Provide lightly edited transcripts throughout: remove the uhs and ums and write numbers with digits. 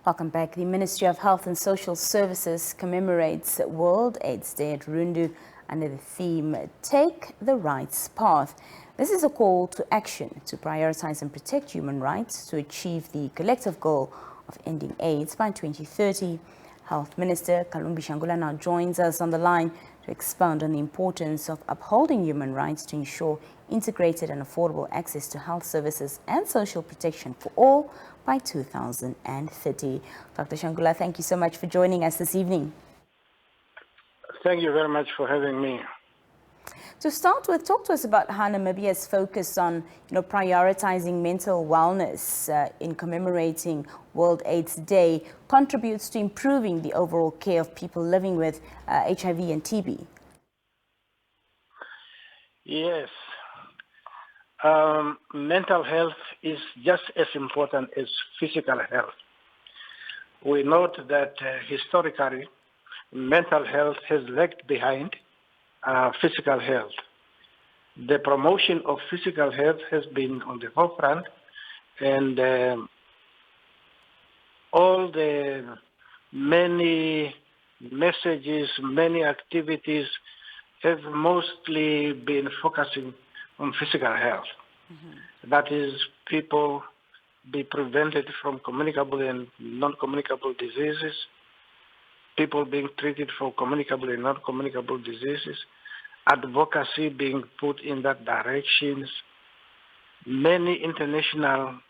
Welcome back. The Ministry of Health and Social Services commemorates World AIDS Day at Rundu under the theme, Take the Rights Path. This is a call to action to prioritize and protect human rights to achieve the collective goal of ending AIDS by 2030. Health Minister Kalumbi Shangula now joins us on the line to expound on the importance of upholding human rights to ensure integrated and affordable access to health services and social protection for all by 2030. Dr. Shangula, thank you so much for joining us this evening. Thank you very much for having me. To start with, talk to us about how Namibia's focus on prioritizing mental wellness in commemorating World AIDS Day contributes to improving the overall care of people living with HIV and TB. Yes. Mental health is just as important as physical health. We note that historically, mental health has lagged behind physical health. The promotion of physical health has been on the forefront, and all the many messages, many activities have mostly been focusing on physical health. Mm-hmm. That is, people be prevented from communicable and non-communicable diseases, people being treated for communicable and non-communicable diseases, advocacy being put in that direction, many international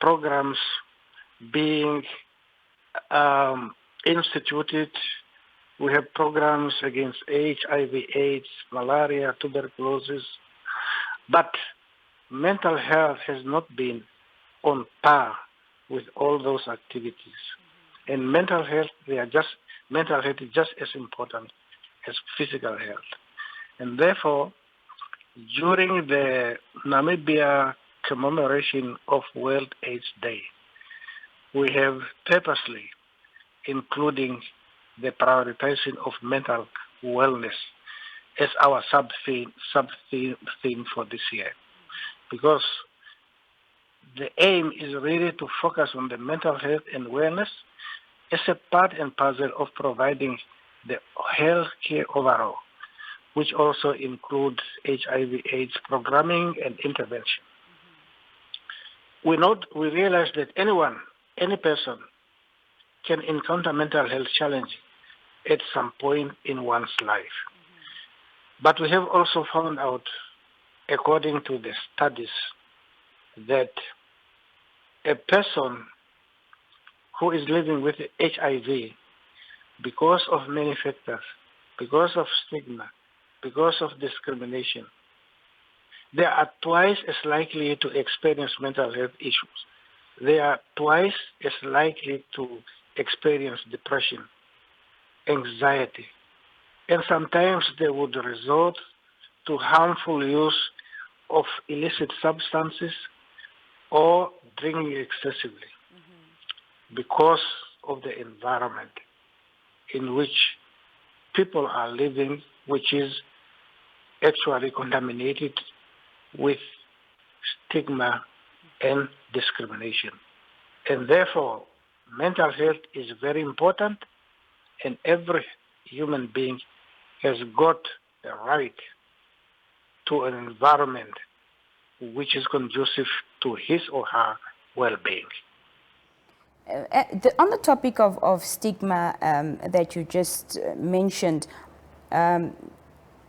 programs being instituted. We have programs against HIV, AIDS, malaria, tuberculosis, but mental health has not been on par with all those activities. And mental health is just as important as physical health. And therefore, during the Namibia commemoration of World AIDS Day, we have purposely including the prioritization of mental wellness as our sub-theme for this year. Because the aim is really to focus on the mental health and wellness as a part and parcel of providing the health care overall, which also includes HIV/AIDS programming and intervention. Mm-hmm. We realize that any person can encounter mental health challenges at some point in one's life. Mm-hmm. But we have also found out, according to the studies, that a person who is living with HIV, because of many factors, because of stigma, because of discrimination, they are twice as likely to experience mental health issues. They are twice as likely to experience depression, anxiety, and sometimes they would resort to harmful use of illicit substances or drinking excessively. Mm-hmm. Because of the environment in which people are living, which is actually contaminated with stigma and discrimination. And therefore, mental health is very important, and every human being has got a right to an environment which is conducive to his or her well-being. On the topic of stigma that you just mentioned, can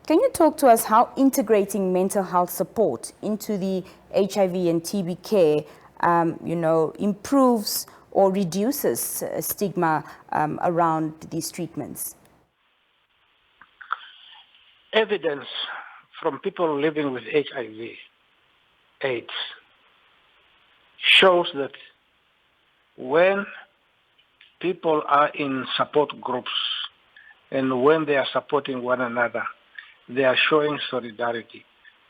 you talk to us how integrating mental health support into the HIV and TB care, improves or reduces stigma around these treatments? Evidence from people living with HIV/AIDS shows that when people are in support groups and when they are supporting one another, they are showing solidarity.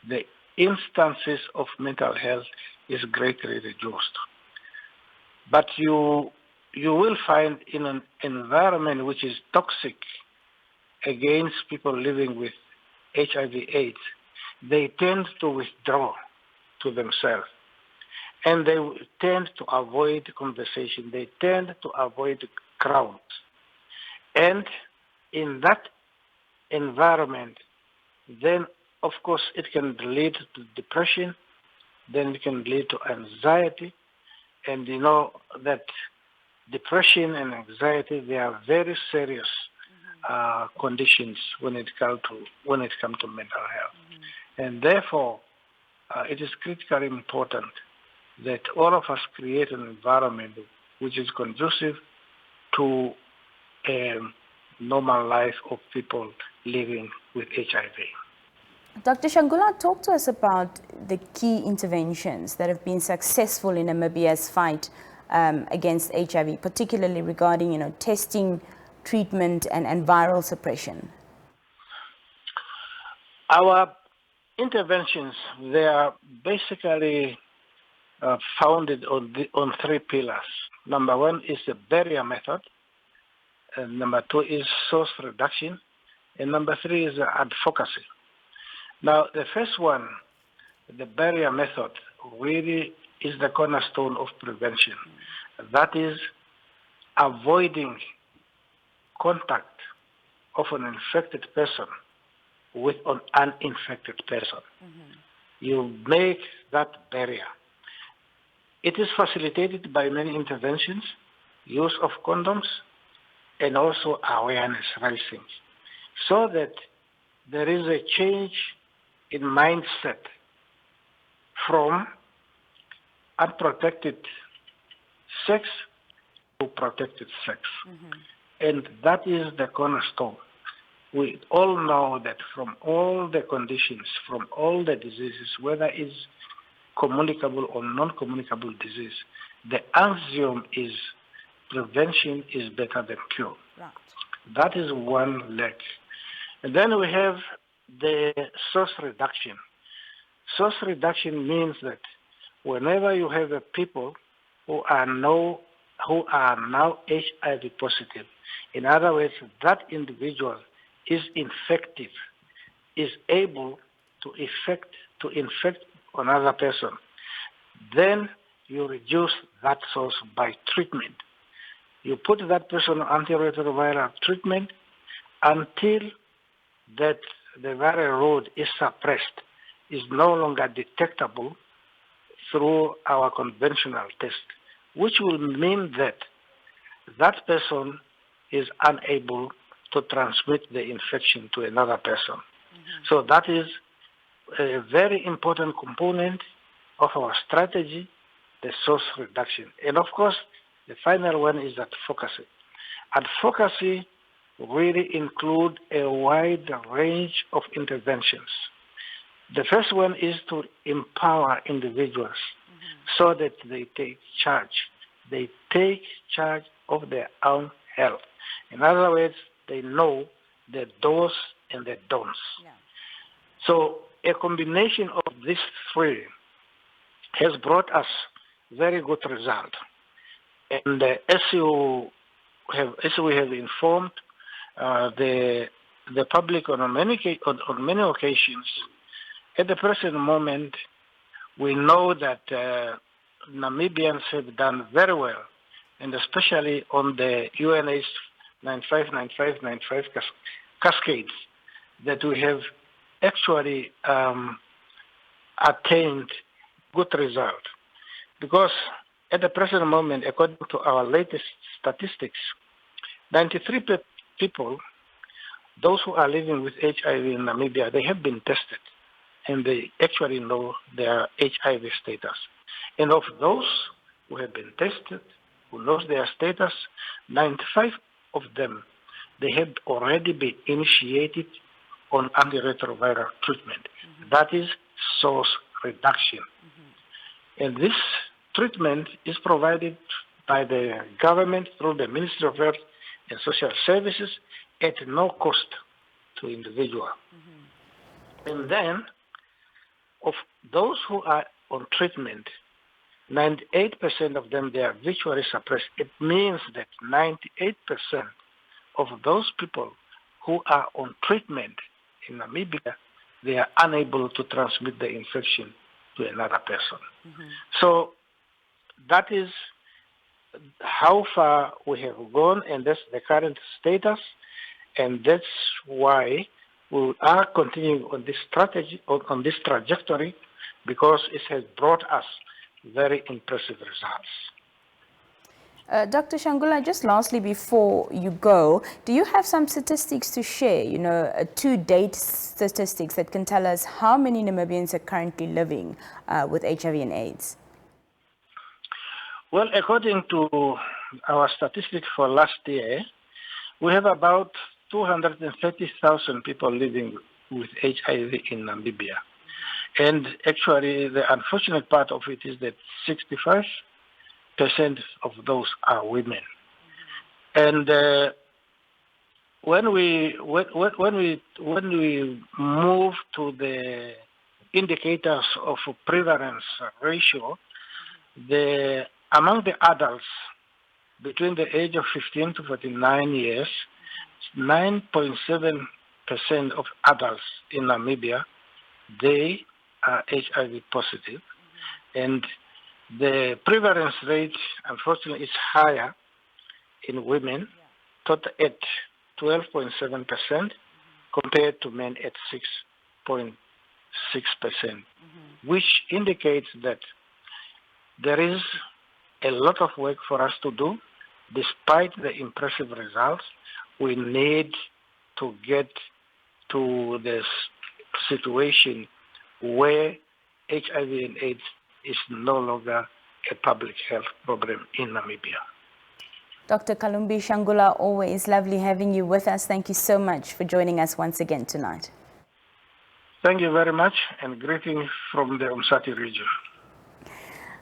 The instances of mental health is greatly reduced. But you will find in an environment which is toxic against people living with HIV/AIDS, they tend to withdraw to themselves. and they tend to avoid conversation. They tend to avoid crowds. And in that environment, then of course it can lead to depression, then it can lead to anxiety, and you know that depression and anxiety, they are very serious conditions when it comes to mental health. And therefore, it is critically important that all of us create an environment which is conducive to a normal life of people living with HIV. Dr. Shangula, talk to us about the key interventions that have been successful in Namibia's fight against HIV, particularly regarding, testing, treatment, and viral suppression. Our interventions, they are basically founded on three pillars. Number one is the barrier method, and number two is source reduction, and number three is advocacy. Now, the first one, the barrier method, really is the cornerstone of prevention. That is avoiding contact of an infected person with an uninfected person. You make that barrier. It is facilitated by many interventions, use of condoms, and also awareness raising, so that there is a change in mindset from unprotected sex to protected sex. And that is the cornerstone. We all know that from all the conditions, from all the diseases, whether it's communicable or non-communicable disease, the axiom is prevention is better than cure. Right. That is one leg. And then we have the source reduction. Source reduction means that whenever you have a people who are now HIV positive, in other words, that individual is infective, is able to infect another person, then you reduce that source by treatment. You put that person on antiretroviral treatment until that the viral load is suppressed, is no longer detectable through our conventional test, which will mean that that person is unable to transmit the infection to another person. So that is a very important component of our strategy, the source reduction. And of course, the final one is advocacy. Advocacy really includes a wide range of interventions. The first one is to empower individuals so that they take charge. They take charge of their own health. In other words, they know the do's and the don'ts. Yeah. So a combination of these three has brought us very good result. And as we have informed the public on many occasions, at the present moment, we know that Namibians have done very well, and especially on the UNH 959595 cascades, that we have actually attained good result. Because at the present moment, according to our latest statistics, 93 people, those who are living with HIV in Namibia, they have been tested, and they actually know their HIV status. And of those who have been tested, who knows their status, 95 of them, they have already been initiated on antiretroviral treatment. That is source reduction. And this treatment is provided by the government through the Ministry of Health and Social Services at no cost to individual. And then, of those who are on treatment, 98% of them, they are virtually suppressed. It means that 98% of those people who are on treatment in Namibia, they are unable to transmit the infection to another person. So that is how far we have gone, and that's the current status, and that's why we are continuing on this strategy, on this trajectory, because it has brought us very impressive results. Dr. Shangula, just lastly before you go, do you have some statistics to share, to-date statistics that can tell us how many Namibians are currently living with HIV and AIDS? Well, according to our statistics for last year, we have about 230,000 people living with HIV in Namibia. And actually, the unfortunate part of it is that 65% of those are women. And when we move to the indicators of prevalence ratio, among the adults between the age of 15 to 49 years, 9.7% of adults in Namibia, they are HIV positive. And the prevalence rate, unfortunately, is higher in women, at 12.7%, compared to men at 6.6%, which indicates that there is a lot of work for us to do. Despite the impressive results, we need to get to this situation where HIV and AIDS is no longer a public health problem in Namibia. Dr. Kalumbi Shangula, always lovely having you with us. Thank you so much for joining us once again tonight. Thank you very much, and greetings from the Umsati region.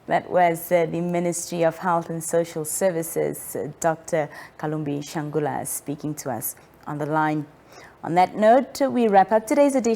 That was the Ministry of Health and Social Services, Dr. Kalumbi Shangula, speaking to us on the line. On that note, we wrap up today's edition